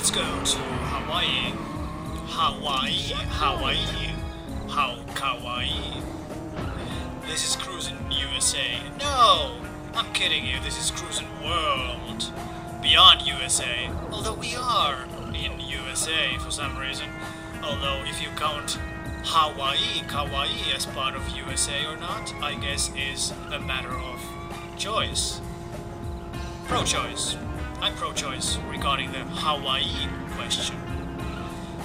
let's go to Hawaii. Hawaii, Hawaii, how kawaii. This is Cruis'n USA. No, I'm kidding you. This is Cruis'n World. Beyond USA. Although we are in USA for some reason. Although if you count Hawaii, kawaii as part of USA or not, I guess is a matter of choice. Pro-choice. I'm pro-choice regarding the Hawaii question.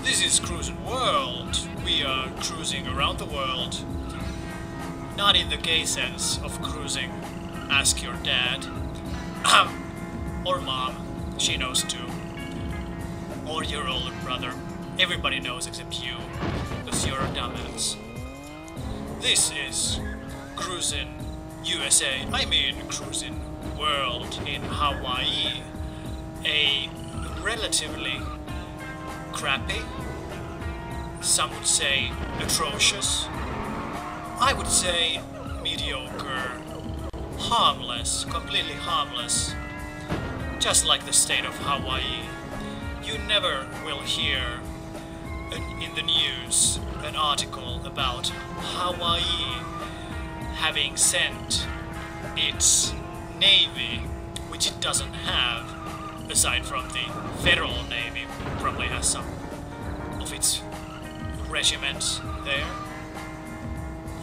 This is Cruis'n World. We are cruising around the world. Not in the gay sense of cruising. Ask your dad. Or mom. She knows too. Or your older brother. Everybody knows except you. Because you're a dumbass. This is Cruis'n USA. I mean Cruis'n World in Hawaii. A relatively crappy, some would say atrocious, I would say mediocre, harmless, completely harmless, just like the state of Hawaii. You never will hear in the news an article about Hawaii having sent its navy, which it doesn't have, aside from the federal navy, probably has some of its regiments there.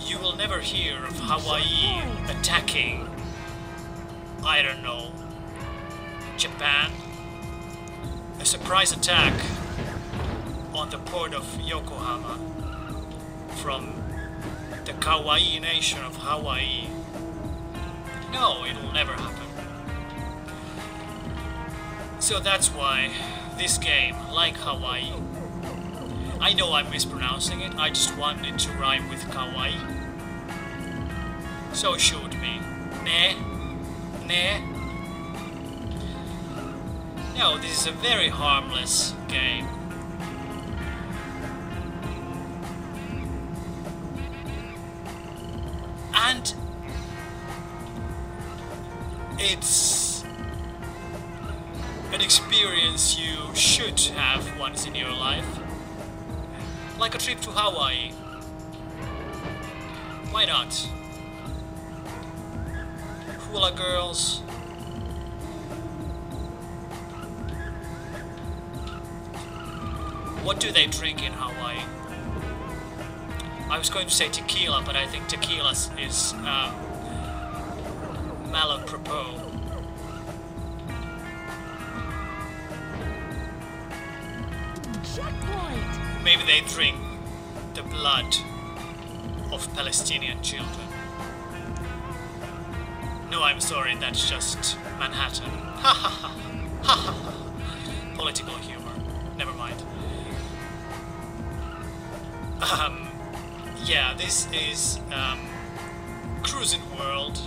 You will never hear of Hawaii attacking, I don't know, Japan. A surprise attack on the port of Yokohama from the Kawaii nation of Hawaii. No, it'll never happen. So that's why this game, like Hawaii, I know I'm mispronouncing it, I just want it to rhyme with kawaii. So shoot me. Nah. No, this is a very harmless game. And it's an experience you should have once in your life. Like a trip to Hawaii. Why not? Hula girls. What do they drink in Hawaii? I was going to say tequila, but I think tequila is malapropos. Maybe they drink the blood of Palestinian children. No, I'm sorry, that's just Manhattan. Ha ha ha. Ha ha ha. Political humor. Never mind. Yeah, this is Cruis'n World,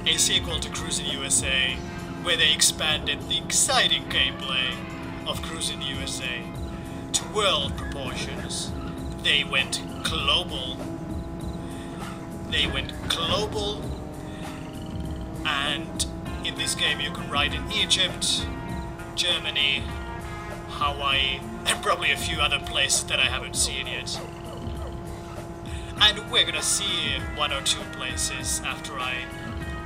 a sequel to Cruis'n USA, where they expanded the exciting gameplay of Cruis'n USA to world proportions. They went global. And in this game you can ride in Egypt, Germany, Hawaii, and probably a few other places that I haven't seen yet. And we're gonna see one or two places after I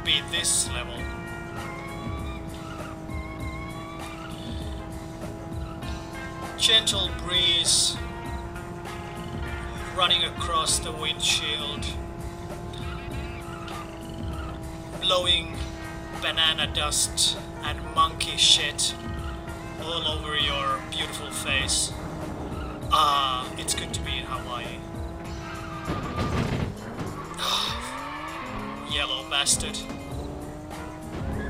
beat this level. Gentle breeze running across the windshield, blowing banana dust and monkey shit all over your beautiful face. Ah, it's good to be in Hawaii. Yellow bastard.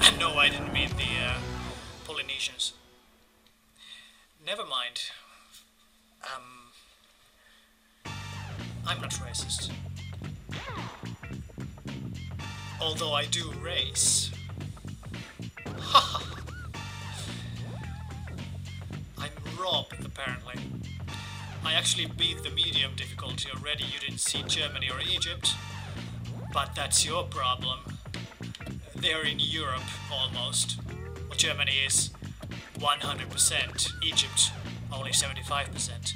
And no, I didn't mean the Polynesians. Never mind. I'm not racist. Although I do race. Haha. I'm Rob, apparently. I actually beat the medium difficulty already. You didn't see Germany or Egypt. But that's your problem. They're in Europe, almost. Well, Germany is 100%. Egypt, only 75%.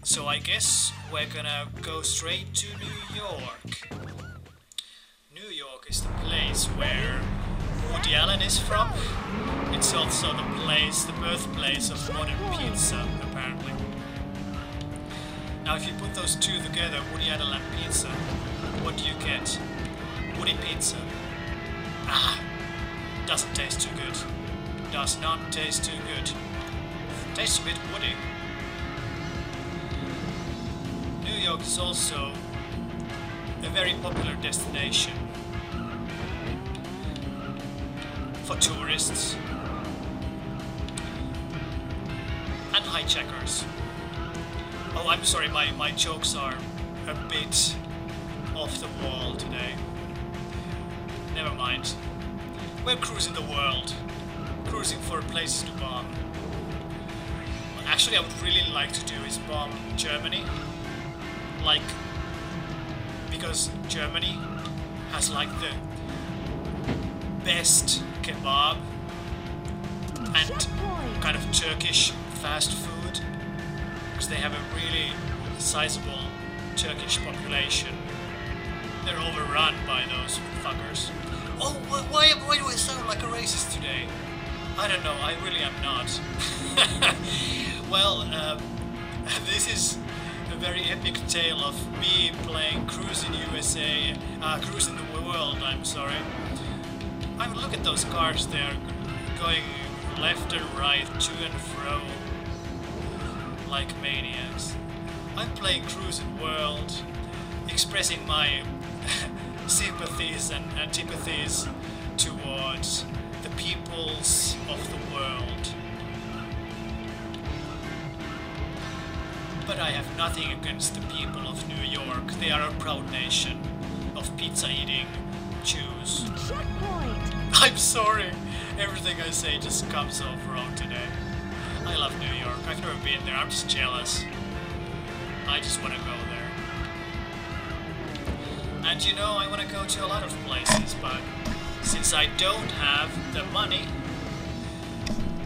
So I guess we're gonna go straight to New York. New York is the place where Woody Allen is from. It's also the birthplace of modern pizza, apparently. Now if you put those two together, Woody Allen pizza, what do you get? Woody pizza. Ah, doesn't taste too good. Does not taste too good. Tastes a bit woody. New York is also a very popular destination for tourists and hijackers. Oh, I'm sorry, my jokes are a bit off the wall today. Never mind. We're cruising the world. Cruising for places to bomb. What actually I would really like to do is bomb Germany. Like, because Germany has like the best kebab and kind of Turkish fast food, because they have a really sizable Turkish population. They're overrun by those fuckers. Oh, why do I sound like a racist today? I don't know, I really am not. Well, this is a very epic tale of me playing Cruis'n USA, Cruis'n the World, I'm sorry. I mean, look at those cars, they're going left and right, to and fro, like maniacs. I'm playing Cruis'n World, expressing my sympathies and antipathies towards the peoples of the world. But I have nothing against the people of New York. They are a proud nation of pizza-eating Jews. Checkpoint. I'm sorry. Everything I say just comes off wrong today. I love New York. I've never been there. I'm just jealous. I just want to go there. And you know, I want to go to a lot of places, but since I don't have the money,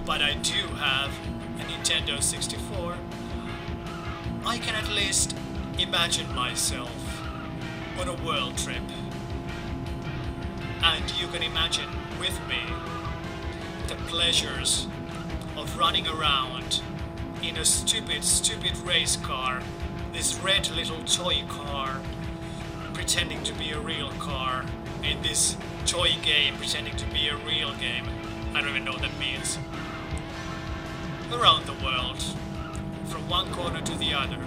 but I do have a Nintendo 64, I can at least imagine myself on a world trip. And you can imagine with me the pleasures of running around in a stupid race car, this red little toy car, pretending to be a real car, in this toy game pretending to be a real game. I don't even know what that means. Around the world, from one corner to the other.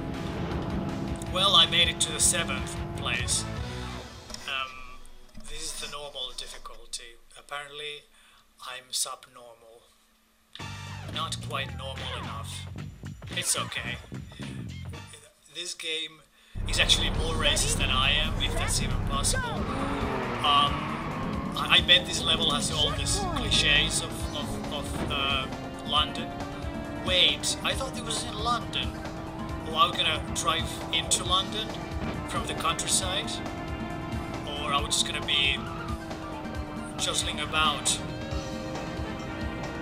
Well, I made it to the 7th place. This is the normal difficulty. Apparently, I'm subnormal. Not quite normal enough. It's okay. This game is actually more racist than I am, if that's even possible. I bet this level has all these cliches of London. Wait, I thought it was in London. Oh, are we gonna drive into London from the countryside? Or are we just gonna be jostling about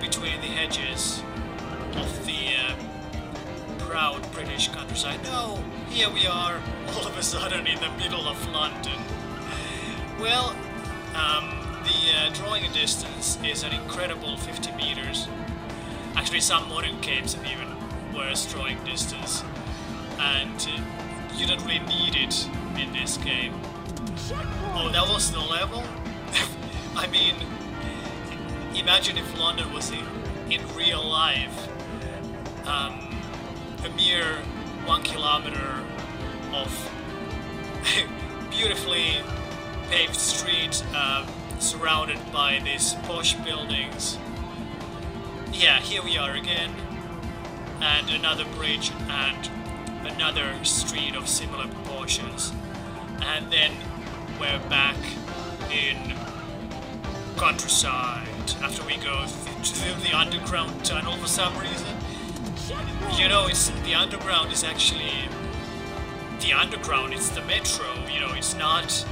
between the hedges of the proud British countryside? No, here we are, all of a sudden in the middle of London. Well, the drawing distance is an incredible 50 meters. Actually, some modern games have even worse drawing distance, and you don't really need it in this game. Oh, that was the level? I mean, imagine if London was in real life. A mere 1 kilometer of beautifully paved street surrounded by these posh buildings. Yeah, here we are again, and another bridge and another street of similar proportions, and then we're back in countryside after we go through the underground tunnel for some reason. You know, the underground is actually the underground. It's the metro. You know, it's not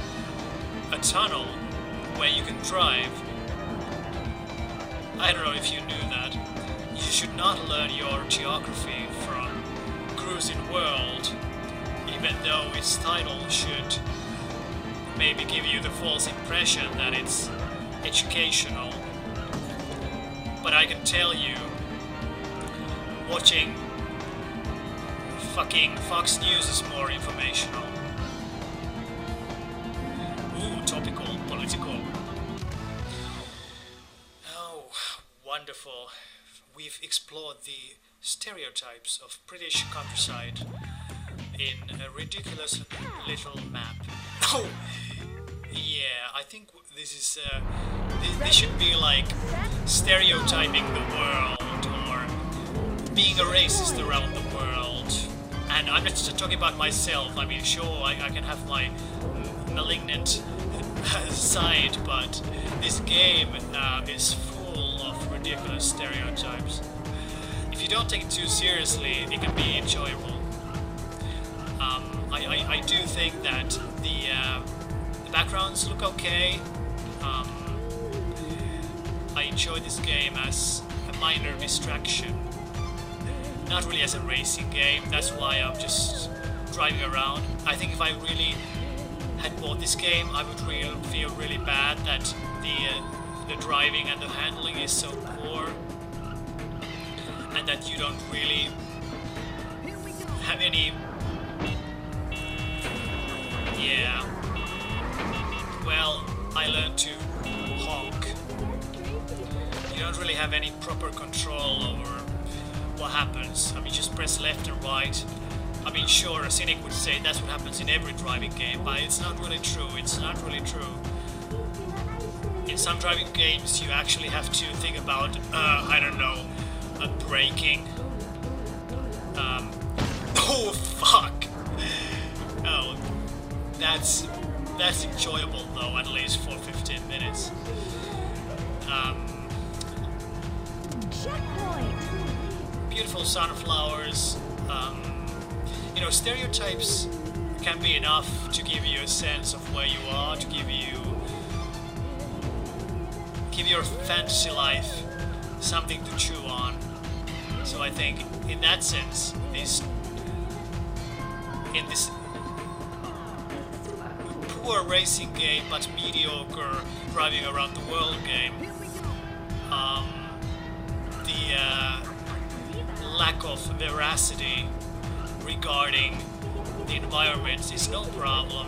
a tunnel where you can drive. I don't know if you knew that. You should not learn your geography from Cruis'n World, even though its title should maybe give you the false impression that it's educational. But I can tell you, watching fucking Fox News is more informational. Ooh, topical, political. Oh, wonderful. We've explored the stereotypes of British countryside in a ridiculous little map. Oh! Yeah, I think this is, this should be like stereotyping the world, or being a racist around the world. And I'm not just talking about myself. I mean, sure, I can have my malignant side, but this game is full of ridiculous stereotypes. If you don't take it too seriously, it can be enjoyable. I do think that the backgrounds look okay. I enjoy this game as a minor distraction, not really as a racing game. That's why I'm just driving around. I think if I really had bought this game, I would feel really bad that the driving and the handling is so poor, and that you don't really have any. Yeah. Well, I learned to honk. You don't really have any proper control over what happens. I mean, just press left and right. I mean, sure, a cynic would say that's what happens in every driving game, but it's not really true. It's not really true. In some driving games, you actually have to think about, I don't know, braking. Oh, fuck! Oh, that's enjoyable though, at least for 15 minutes. Beautiful sunflowers. You know, stereotypes can be enough to give you a sense of where you are, to give your fantasy life something to chew on. So I think, in that sense, in this poor racing game but mediocre driving around the world game, the lack of veracity regarding the environment is no problem,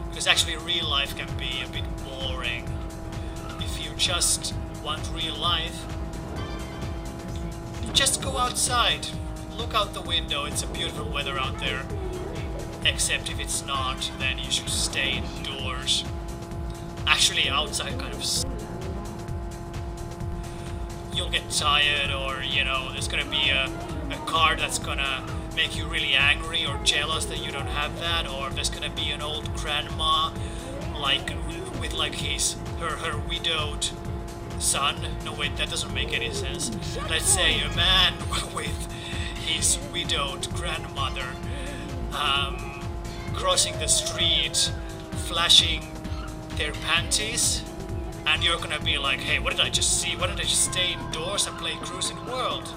because actually real life can be a bit boring. If you just want real life, just go outside, look out the window. It's a beautiful weather out there, except if it's not, then you should stay indoors. Actually, outside kind of you'll get tired, or you know, there's gonna be a car that's gonna make you really angry or jealous that you don't have that, or there's gonna be an old grandma like with like her widowed son. No wait, that doesn't make any sense. Let's say a man with his widowed grandmother crossing the street, flashing their panties, and you're gonna be like, hey, what did I just see? Why didn't I just stay indoors and play Cruis'n World?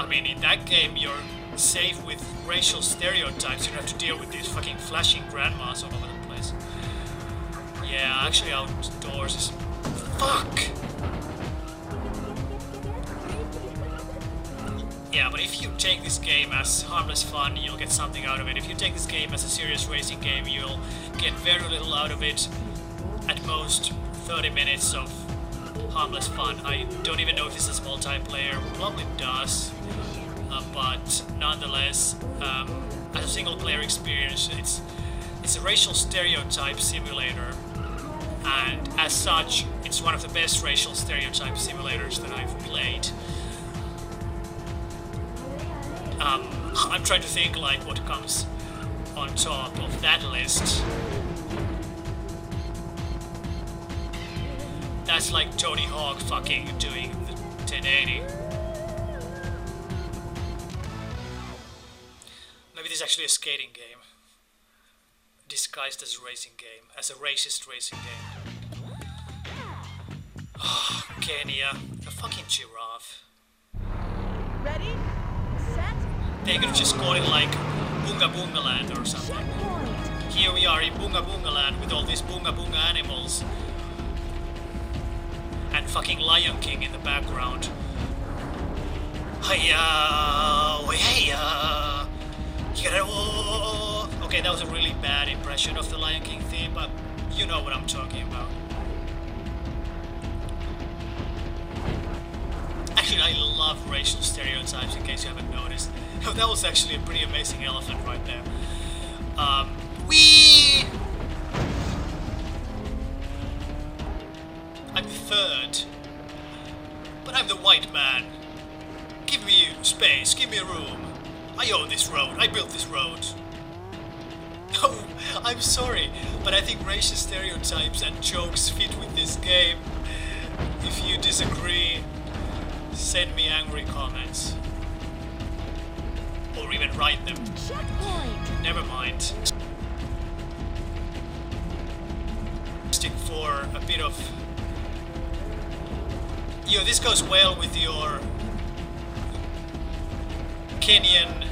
I mean, in that game you're safe with racial stereotypes. You don't have to deal with these fucking flashing grandmas all over the place. Yeah, actually outdoors is... Fuck! Yeah, but if you take this game as harmless fun, you'll get something out of it. If you take this game as a serious racing game, you'll get very little out of it. At most, 30 minutes of harmless fun. I don't even know if this is multiplayer. Probably does. But nonetheless, as a single-player experience, it's a racial stereotype simulator. And as such, it's one of the best racial stereotype simulators that I've played. I'm trying to think like what comes on top of that list. That's like Tony Hawk fucking doing the 1080. Maybe this is actually a skating game disguised as a racing game, as a racist racing game. Kenya. A fucking giraffe. Ready? Set. They could have just called it like Boonga Boonga Land or something. Checkpoint. Here we are in Boonga Boonga Land with all these Boonga Boonga animals. And fucking Lion King in the background. Hiya! Hiya! Okay, that was a really bad impression of the Lion King theme, but you know what I'm talking about. Actually, I love racial stereotypes, in case you haven't noticed. That was actually a pretty amazing elephant right there. Whee! I'm third. But I'm the white man. Give me space, give me room. I own this road, I built this road. Oh, I'm sorry, but I think racial stereotypes and jokes fit with this game. If you disagree, send me angry comments. Or even write them. Checkpoint. Never mind. Stick for a bit of... Yo, this goes well with your Kenyan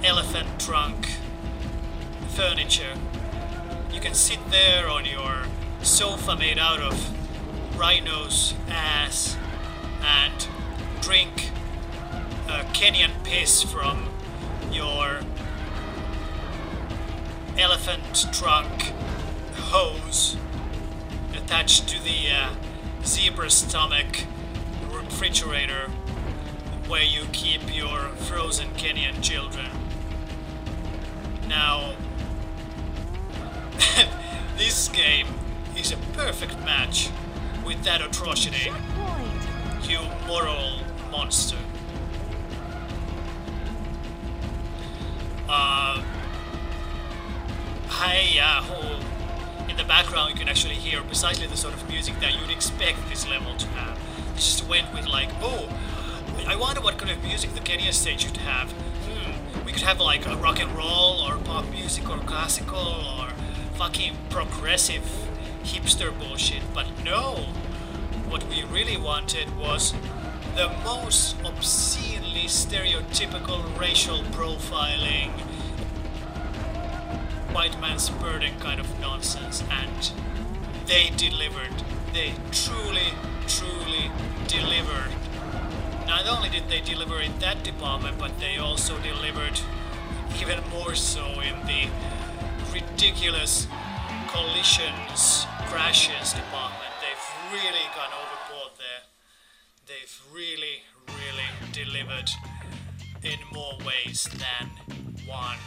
elephant trunk furniture. You can sit there on your sofa made out of rhino's ass and drink Kenyan piss from your elephant trunk hose attached to the zebra stomach refrigerator where you keep your frozen Kenyan children. Now, this game is a perfect match with that atrocity, Checkpoint. you moral monster. Hey, in the background you can actually hear precisely the sort of music that you'd expect this level to have. It just went with like, oh, I wonder what kind of music the Kenya stage should have. We could have like a rock and roll or pop music or classical or fucking progressive hipster bullshit, but no. What we really wanted was the most obscenely stereotypical racial profiling, white man's burden kind of nonsense, and they delivered. They truly, truly delivered. Not only did they deliver in that department, but they also delivered even more so in the ridiculous collisions, crashes department. They've really gone overboard there. They've really, really delivered in more ways than one.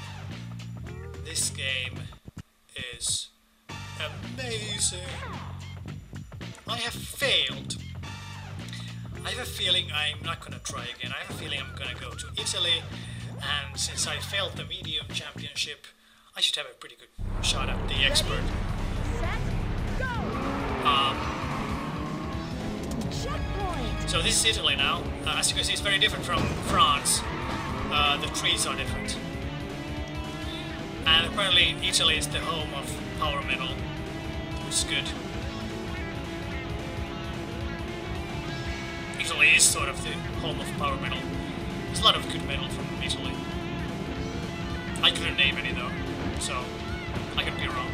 This game is amazing. I have failed. I have a feeling I'm not gonna try again. I have a feeling I'm gonna go to Italy, and since I failed the medium championship, I should have a pretty good shot at the expert. Set. Go. Checkpoint. So this is Italy now. As you can see, it's very different from France. The trees are different. And apparently Italy is the home of power metal, which is good. Italy is sort of the home of power metal. There's a lot of good metal from Italy. I couldn't name any though, so I could be wrong.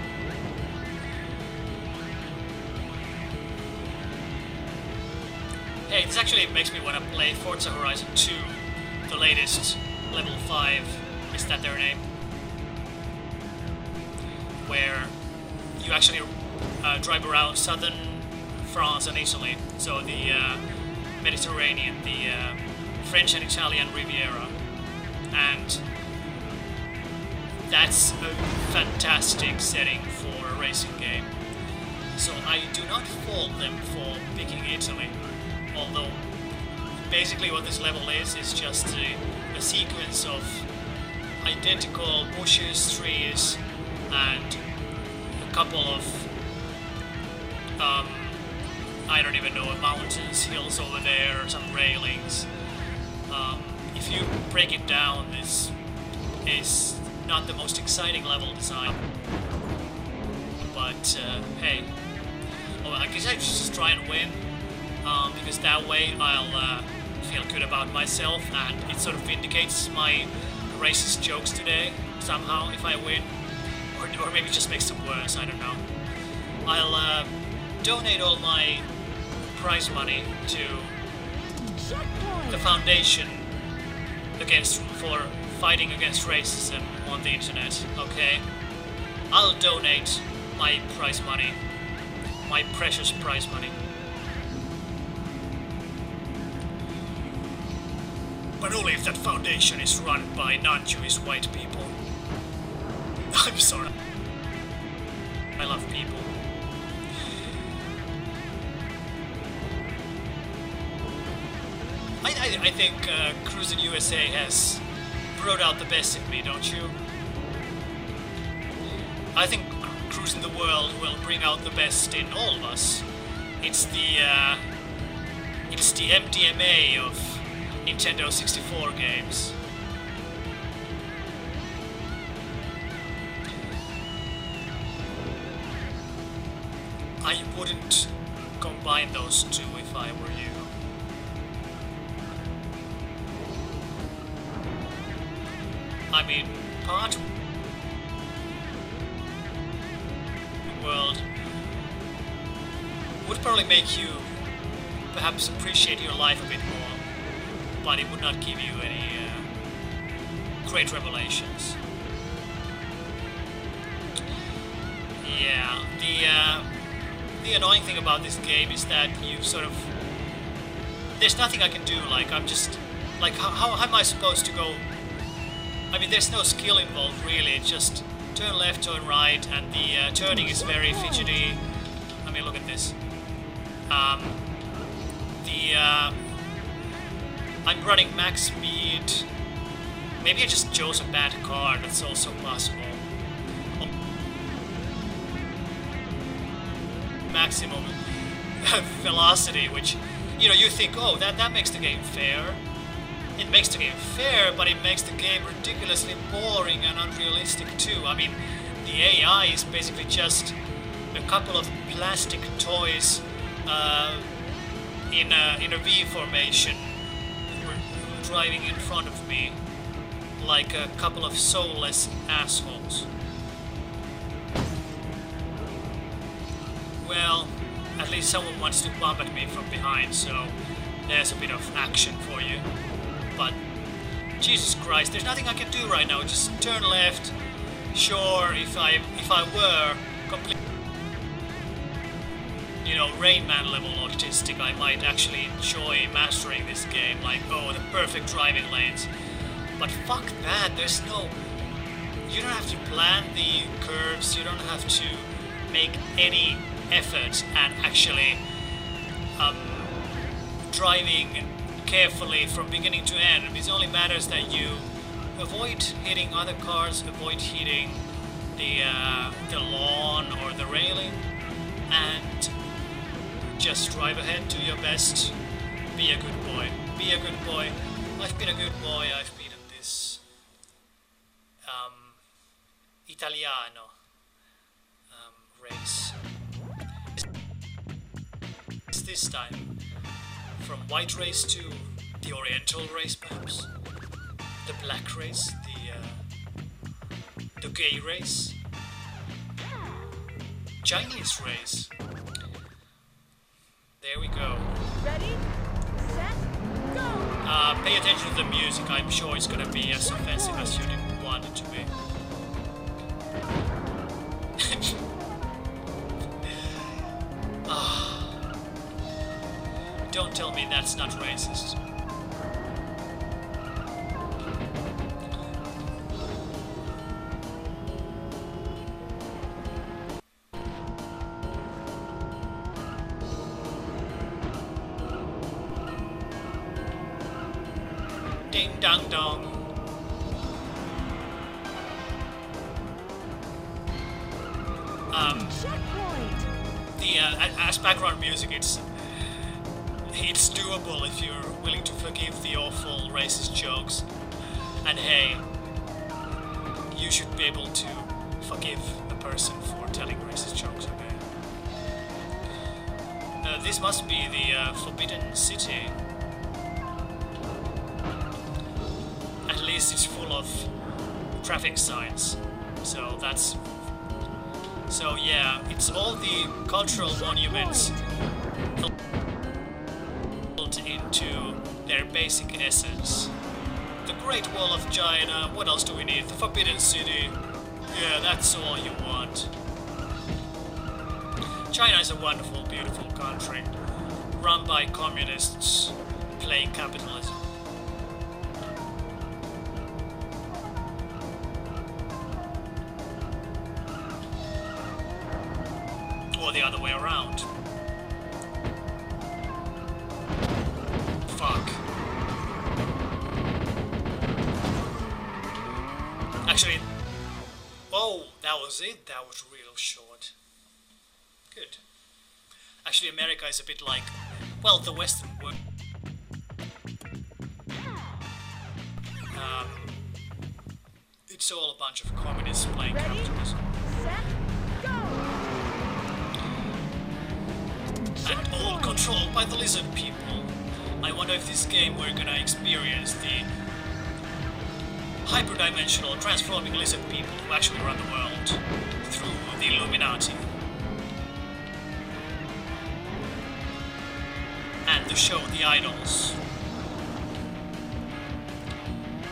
Hey, this actually makes me want to play Forza Horizon 2, the latest, level 5, is that their name? Where you actually drive around southern France and Italy, so the Mediterranean, the French and Italian Riviera, and that's a fantastic setting for a racing game. So I do not fault them for picking Italy, although basically what this level is just a sequence of identical bushes, trees, and a couple of I don't even know, mountains, hills over there, some railings. If you break it down, this is not the most exciting level design, but hey, well, I guess I should just try and win, because that way I'll feel good about myself, and it sort of vindicates my racist jokes today somehow if I win, or maybe just makes them worse. I don't know. I'll donate all my prize money to the foundation for fighting against racism on the internet. Okay, I'll donate my prize money, my precious prize money. But only if that foundation is run by non-Jewish white people. I'm sorry. I love people. I think Cruis'n USA has brought out the best in me, don't you? I think Cruis'n the World will bring out the best in all of us. It's the MDMA of Nintendo 64 games. I wouldn't combine those two if I were you. I mean, part world would probably make you perhaps appreciate your life a bit more, but it would not give you any great revelations. Yeah, the annoying thing about this game is that you sort of, there's nothing I can do. Like, I'm just like, how am I supposed to go? I mean, there's no skill involved really. It's just turn left, turn right, and the turning is very fidgety. I mean, look at this. I'm running max speed. Maybe I just chose a bad car. That's also possible. Maximum velocity, which, you know, you think, oh, that makes the game fair. It makes the game fair, but it makes the game ridiculously boring and unrealistic too. I mean, the AI is basically just a couple of plastic toys in a V formation driving in front of me like a couple of soulless assholes. Well, at least someone wants to bump at me from behind, so there's a bit of action for you. But Jesus Christ, there's nothing I can do right now. Just turn left. Sure, if I were complete, you know, Rain Man level autistic, I might actually enjoy mastering this game. Like, oh, the perfect driving lanes. But fuck that. There's no. You don't have to plan the curves. You don't have to make any effort at actually driving carefully from beginning to end. It only matters that you avoid hitting other cars, avoid hitting the lawn or the railing, and just drive ahead, do your best, be a good boy. Be a good boy. I've been a good boy, I've beaten this Italiano race. This time from white race to the oriental race, perhaps the black race, the gay race, Chinese race. There we go. Ready, set, go! Pay attention to the music. I'm sure it's gonna be as offensive as you didn't want it to be. Don't tell me that's not racist. Ding dong dong. Checkpoint! As background music, it's doable if you're willing to forgive the awful racist jokes. And hey, you should be able to forgive a person for telling racist jokes, okay? This must be the Forbidden City. At least it's full of traffic signs. So that's... So yeah, it's all the cultural monuments built into their basic essence. The Great Wall of China, what else do we need? The Forbidden City. Yeah, that's all you want. China is a wonderful, beautiful country, run by communists playing capitalism. Or the other way around. Fuck. Actually, oh, that was it. That was real short. Good. Actually, America is a bit like, well, the Western world. It's all a bunch of communists playing capitalism. And all controlled by the lizard people. I wonder if this game we're gonna experience the hyperdimensional transforming lizard people who actually run the world through the Illuminati. And the show The Idols.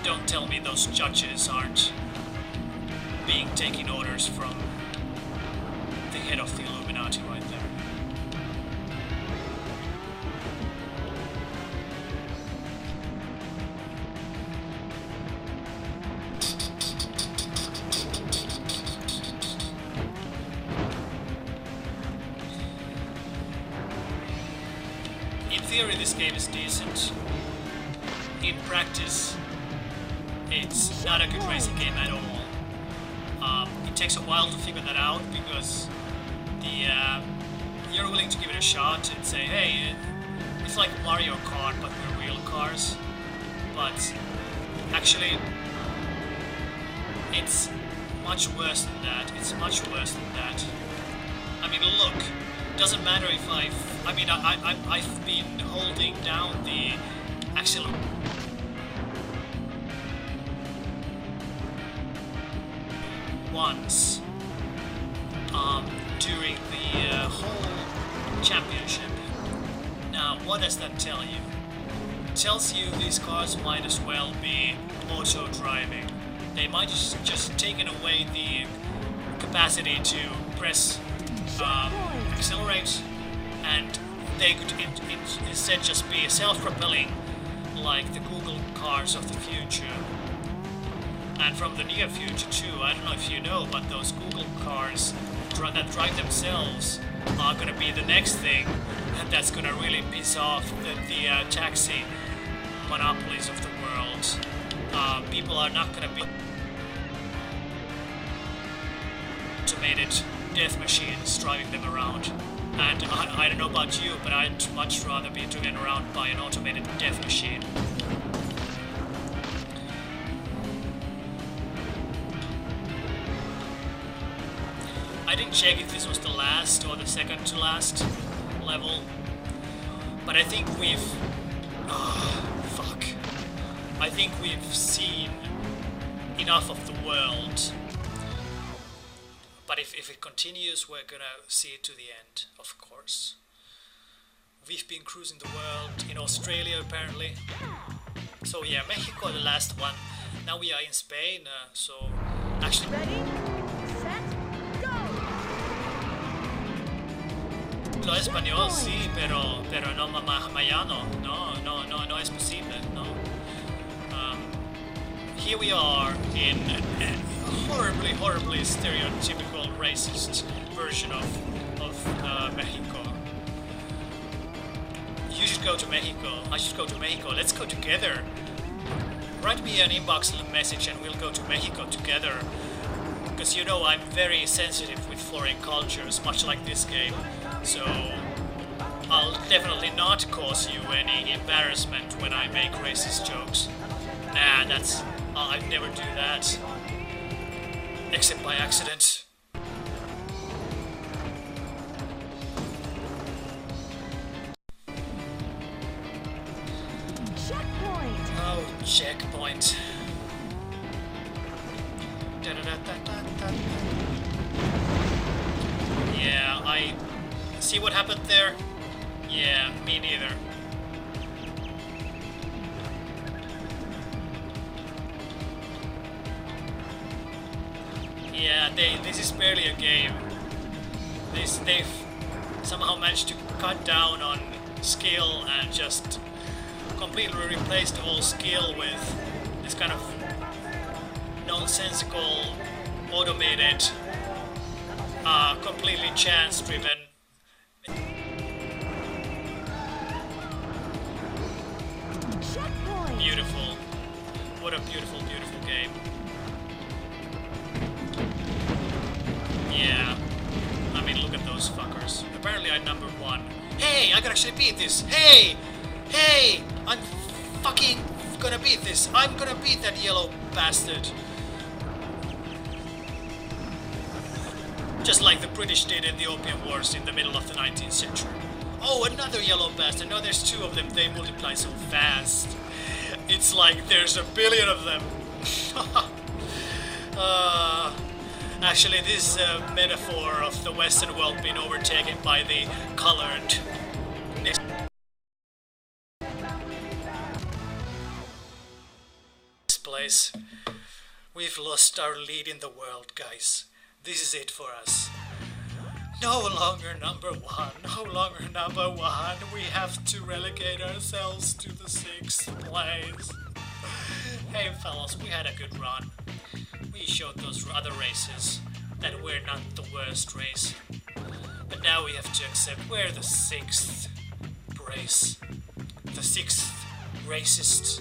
Don't tell me those judges aren't being taking orders from the head of the Illuminati right there. In theory, this game is decent. In practice, it's not a good racing game at all. It takes a while to figure that out because you're willing to give it a shot and say, hey, it's like Mario Kart but with real cars. But actually, it's much worse than that. It's much worse than that. I mean, look, doesn't matter if I've been holding down the accelerator once during the whole championship. Now, what does that tell you? It tells you these cars might as well be auto driving. They might just taken away the capacity to press accelerate, and they could instead just be self-propelling like the Google cars of the future. And from the near future too, I don't know if you know, but those Google cars that drive themselves are gonna be the next thing, and that's gonna really piss off the taxi monopolies of the world. People are not gonna be automated death machines driving them around. And I don't know about you, but I'd much rather be driven around by an automated death machine. I didn't check if this was the last or the second to last level, but I think we've... fuck. I think we've seen enough of the world. But if it continues, we're gonna see it to the end, of course. We've been cruising the world in Australia, apparently. So yeah, Mexico, the last one. Now we are in Spain, so actually... Ready, set, go! Lo español sí, pero no mayano. No es posible, no. Here we are in a horribly stereotypical racist version of Mexico. You should go to Mexico. I should go to Mexico. Let's go together. Write me an inbox message and we'll go to Mexico together. Because you know I'm very sensitive with foreign cultures, much like this game. So I'll definitely not cause you any embarrassment when I make racist jokes. Nah, that's... I'd never do that. Except by accident. Checkpoint. Da-da-da-da-da-da. Yeah, I see what happened there. Yeah, me neither. Yeah, this is barely a game. They've somehow managed to cut down on skill and just completely replaced all skill with this kind of nonsensical, automated, completely chance-driven. Checkpoint. Beautiful. What a beautiful, beautiful game. Yeah. I mean, look at those fuckers. Apparently I'm number 1. Hey, I can actually beat this. Hey! Hey! I'm fucking gonna beat this. I'm gonna beat that yellow bastard. Just like the British did in the Opium Wars in the middle of the 19th century. Oh, another yellow bastard. No, there's 2 of them. They multiply so fast. It's like there's a billion of them. Actually, this is a metaphor of the Western world being overtaken by the colored place. We've lost our lead in the world, guys. This is it for us. No longer number 1. No longer number 1. We have to relegate ourselves to the 6th place. Hey fellas, we had a good run. We showed those other races that we're not the worst race. But now we have to accept we're the 6th race. The 6th racist